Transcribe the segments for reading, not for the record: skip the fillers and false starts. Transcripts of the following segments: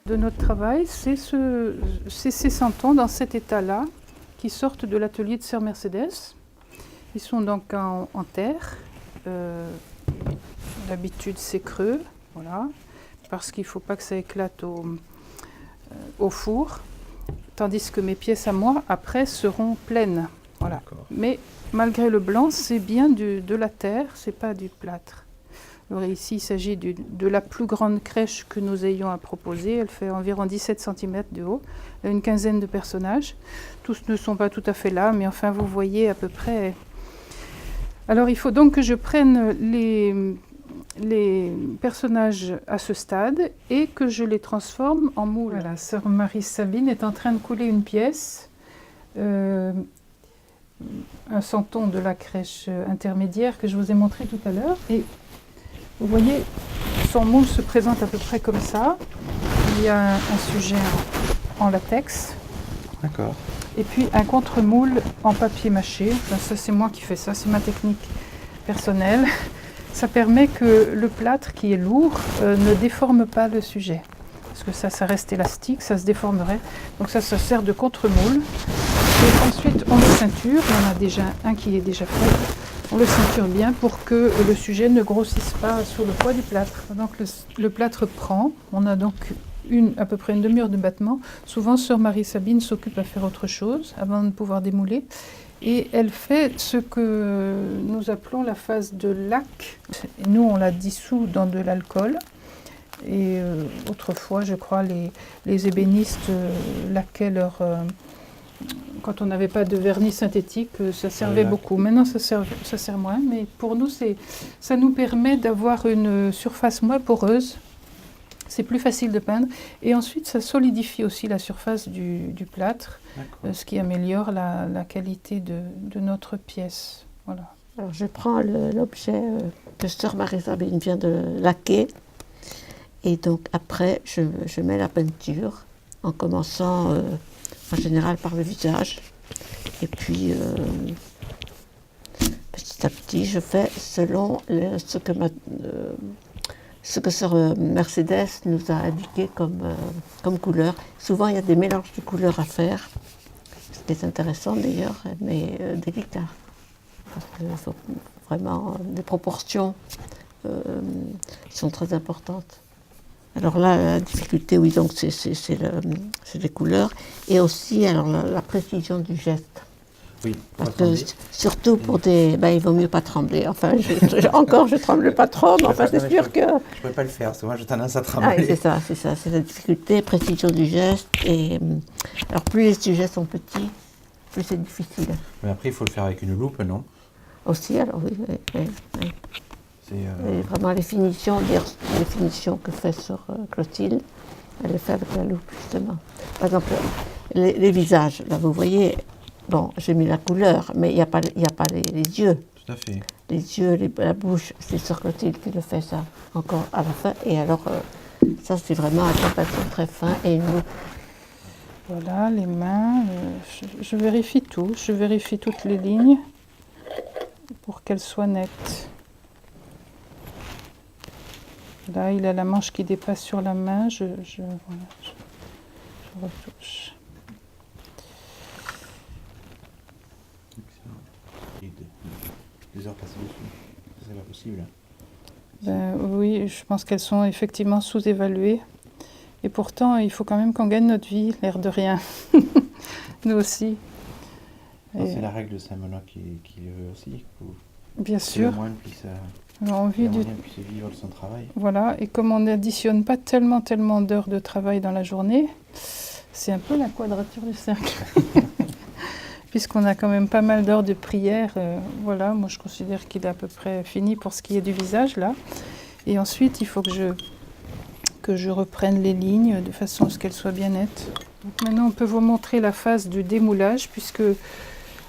de notre travail, c'est ces santons dans cet état-là qui sortent de l'atelier de Sœur Mercedes. Ils sont donc en terre. D'habitude c'est creux, voilà, parce qu'il ne faut pas que ça éclate au four. Tandis que mes pièces à moi, après, seront pleines. Voilà. Mais malgré le blanc, c'est bien de la terre, c'est pas du plâtre. Alors ici, il s'agit de la plus grande crèche que nous ayons à proposer. Elle fait environ 17 cm de haut. Elle a une quinzaine de personnages. Tous ne sont pas tout à fait là, mais enfin, vous voyez à peu près. Alors, il faut donc que je prenne les personnages à ce stade et que je les transforme en moule. Voilà, Sœur Marie-Sabine est en train de couler une pièce. Un santon de la crèche intermédiaire que je vous ai montré tout à l'heure. Et vous voyez, son moule se présente à peu près comme ça. Il y a un sujet en latex. D'accord. Et puis un contre-moule en papier mâché. Enfin, ça, c'est moi qui fais ça, c'est ma technique personnelle. Ça permet que le plâtre qui est lourd ne déforme pas le sujet. Parce que ça reste élastique, ça se déformerait. Donc ça sert de contre-moule. Et ensuite, on le ceinture. Il y en a déjà un qui est déjà fait. On le ceinture bien pour que le sujet ne grossisse pas sous le poids du plâtre. Donc le plâtre prend. On a donc à peu près une demi-heure de battement. Souvent, Sœur Marie-Sabine s'occupe à faire autre chose avant de pouvoir démouler. Et elle fait ce que nous appelons la phase de lac. Et nous, on la dissout dans de l'alcool. Et autrefois, je crois, les ébénistes laquaient leur... quand on n'avait pas de vernis synthétique, ça servait beaucoup. Maintenant, ça sert moins, mais pour nous, ça nous permet d'avoir une surface moins poreuse. C'est plus facile de peindre. Et ensuite, ça solidifie aussi la surface du plâtre, ce qui améliore la qualité de notre pièce. Voilà. Alors, je prends l'objet que Sœur Marie-Sabine vient de laquer. Et donc, après, je mets la peinture, en commençant en général par le visage. Et puis, petit à petit, je fais selon ce que Sœur Mercedes nous a indiqué comme couleur. Souvent, il y a des mélanges de couleurs à faire, ce qui est intéressant d'ailleurs, mais délicat. Parce qu'il faut vraiment des proportions qui sont très importantes. Alors là, la difficulté, oui, donc c'est les couleurs et aussi alors la précision du geste. Oui, parce que surtout pour des... il vaut mieux pas trembler. Enfin, je tremble pas trop, mais enfin, c'est sûr que... Je ne pourrais pas le faire, parce que moi, j'ai tendance à trembler. Ah, c'est ça, c'est la difficulté, précision du geste. Et alors, plus les sujets sont petits, plus c'est difficile. Mais après, il faut le faire avec une loupe, non? Aussi, alors oui. Et vraiment, les finitions que fait sur Clotilde, elle les fait avec la loupe, justement. Par exemple, les visages, là, vous voyez... Bon, j'ai mis la couleur, mais il n'y a pas les yeux. Tout à fait. Les yeux, la bouche, c'est Sœur Clotilde qui le fait ça, encore à la fin. Et alors, ça, c'est vraiment un pinceau très fin et une loupe. Voilà, les mains, je vérifie tout. Je vérifie toutes les lignes pour qu'elles soient nettes. Là, il a la manche qui dépasse sur la main. Je retouche. Des heures passées dessus, c'est pas possible. Oui, je pense qu'elles sont effectivement sous-évaluées. Et pourtant, il faut quand même qu'on gagne notre vie, l'air de rien. Nous aussi. C'est la règle de Saint-Benoît qui le veut aussi. Bien sûr. Que le moine puisse vivre de son travail. Voilà, et comme on n'additionne pas tellement d'heures de travail dans la journée, c'est un peu la quadrature du cercle. Puisqu'on a quand même pas mal d'heures de prière, voilà, moi je considère qu'il est à peu près fini pour ce qui est du visage, là. Et ensuite, il faut que je reprenne les lignes de façon à ce qu'elles soient bien nettes. Donc maintenant, on peut vous montrer la phase du démoulage, puisque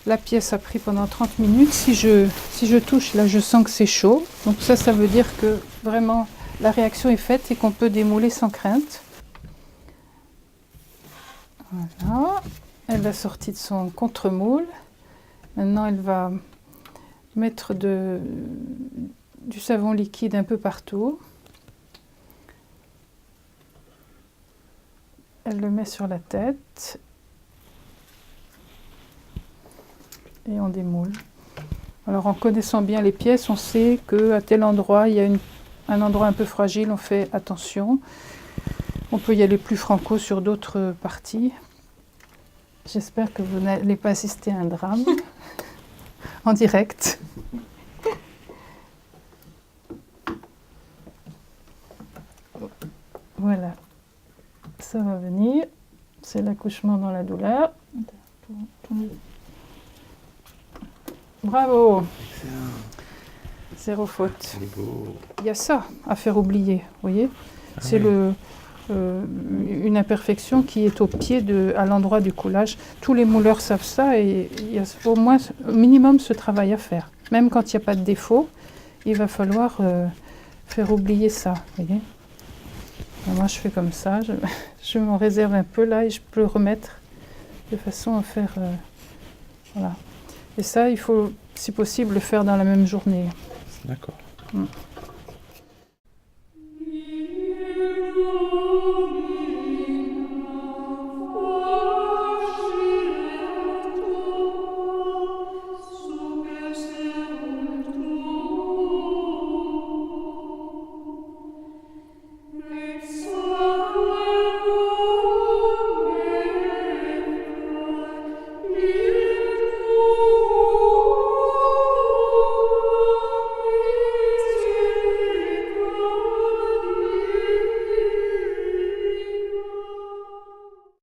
la pièce a pris pendant 30 minutes. Si je touche, là, je sens que c'est chaud. Donc ça veut dire que vraiment, la réaction est faite et qu'on peut démouler sans crainte. Voilà. Elle a sorti de son contre-moule. Maintenant, elle va mettre du savon liquide un peu partout. elle le met sur la tête. Et on démoule. Alors en connaissant bien les pièces, on sait qu'à tel endroit, il y a un endroit un peu fragile, on fait attention. On peut y aller plus franco sur d'autres parties. J'espère que vous n'allez pas assister à un drame en direct. Voilà, ça va venir. C'est l'accouchement dans la douleur. Bravo, Excellent. zéro faute. C'est beau. Il y a ça à faire oublier, vous voyez. Ah C'est oui. une imperfection qui est au pied, à l'endroit du coulage. Tous les mouleurs savent ça et il y a au moins au minimum ce travail à faire. Même quand il n'y a pas de défaut, il va falloir faire oublier ça, vous voyez. Alors moi je fais comme ça, je m'en réserve un peu là et je peux le remettre de façon à faire... voilà. Et ça, il faut, si possible, le faire dans la même journée. D'accord. Mm.